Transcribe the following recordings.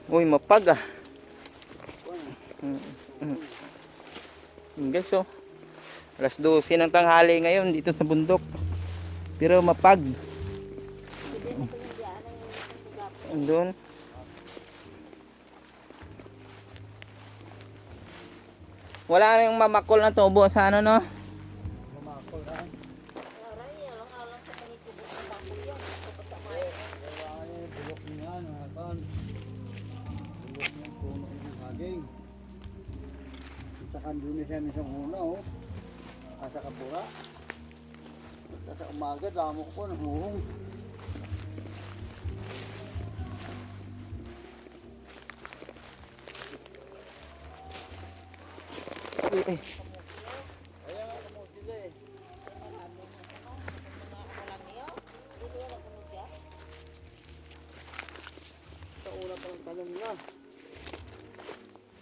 Uy, mapag ah. Guys, oh. Alas 12 ng tanghali ngayon dito sa bundok. Pero mapag. Andun. Wala na yung mamakol na tubo sa ano, no? Mamakol ha. Bulok niya, nakakon. Bulok niya, puno ng saging. Isakan doon siya ng isang una, oh. Asa kapura. Sa umaga, damo ko, namuhong. Eh. Kaya nga naman sila eh. Sa una pa lang tanong na.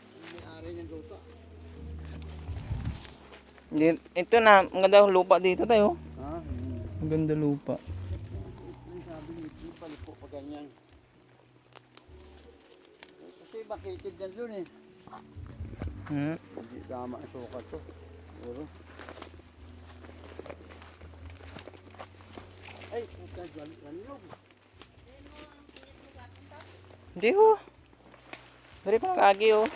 Ang may-ari ng lupa. Ito na, ang ganda ng lupa dito tayo. Ha? Ang ganda lupa. Ang sabi ni G, palipo pa ganyan. Kasi makitid yan dun eh. Hindi tama ang sukat to. Siguro. Ay, puta, ganyan. Hindi ho. Dari pa nag-agi ho.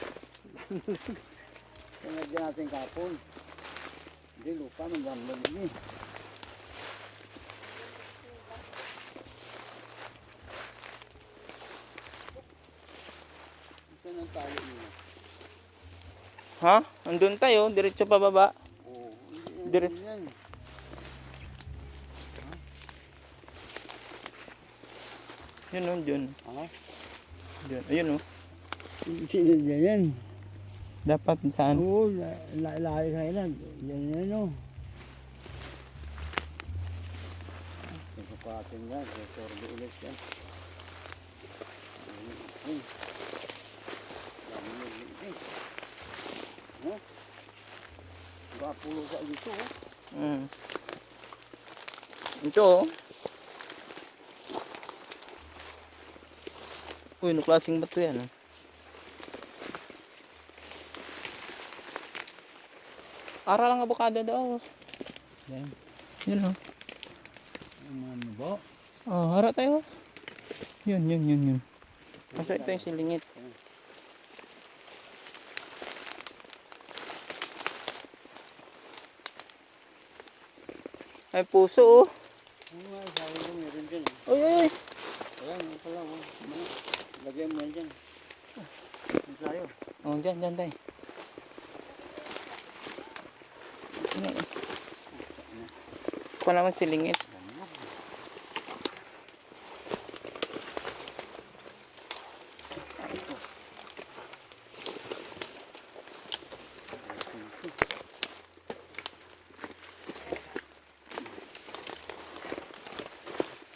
Sinagyan natin kapon. Hindi, lupa, magandang din eh. Ito nang tayo niya. Ha? Andun tayo, diretso pa baba. Oo, Diretso. yan. Yun o, dyan. Ha? Dyan. Ayun o. Sinadya yan. Dapat saan? Oo, layo sa ilan. Yan yan o. Susukatin yan, resorbe ulit yan. Pulo sa dito oh. Ito o. Uy, ano klaseng bato yan? Ara lang abukado daw. Yan. Yun o. Ano ba? Oh, hara tayo. Yun. Kaso ito yung silingit. Ay, puso oh. Ano nga, sabi ko meron dyan eh. Uy. Ayan, ito lang oh. Lagay mo yan dyan. Ang tayo. Oh, dyan tayo. Ito naman silingit.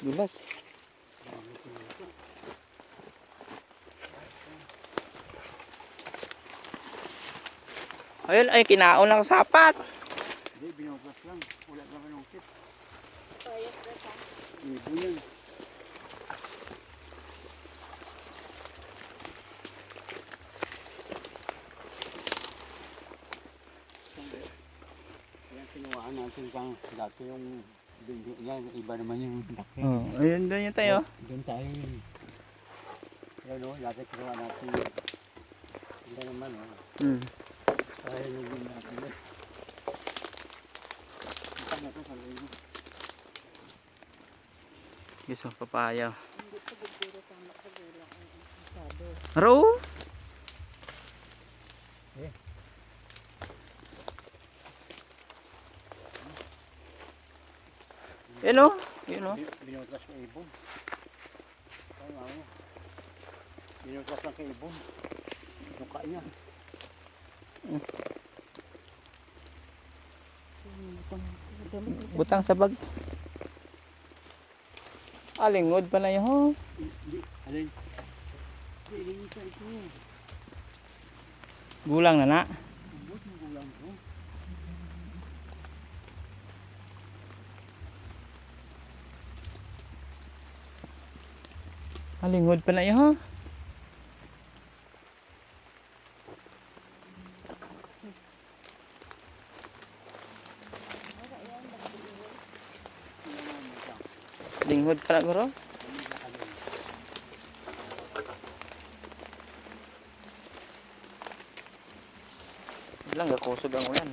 Dulas. Ayun, ay kinaon ng sapat. Hindi, binublas lang. Wala lang anong tip. Ibo yan. Yan, kinuhaan natin kang dati yung building yan. Iba naman yung laki. Oh, ayun doon yung tayo. Doon tayo yun. Yan o, dati kinuha natin yun. Iba naman o. Kaya yung din natin yun. Ito na ito sa lalo. Gusto papaya. Aro? Eh. Yan o. Yun o. Binutlas ka ibon. Kaya nga mo. Binutlas lang ka ibon. Nuka niya. Butang sa bag. Alingod pa na yun ho. Alin? Hindi sa ito. Gulang na na. Ubot mo gulang ko. Alingod pa na yun ho. Linghod pa na guro. Lang gakusog ang ulan.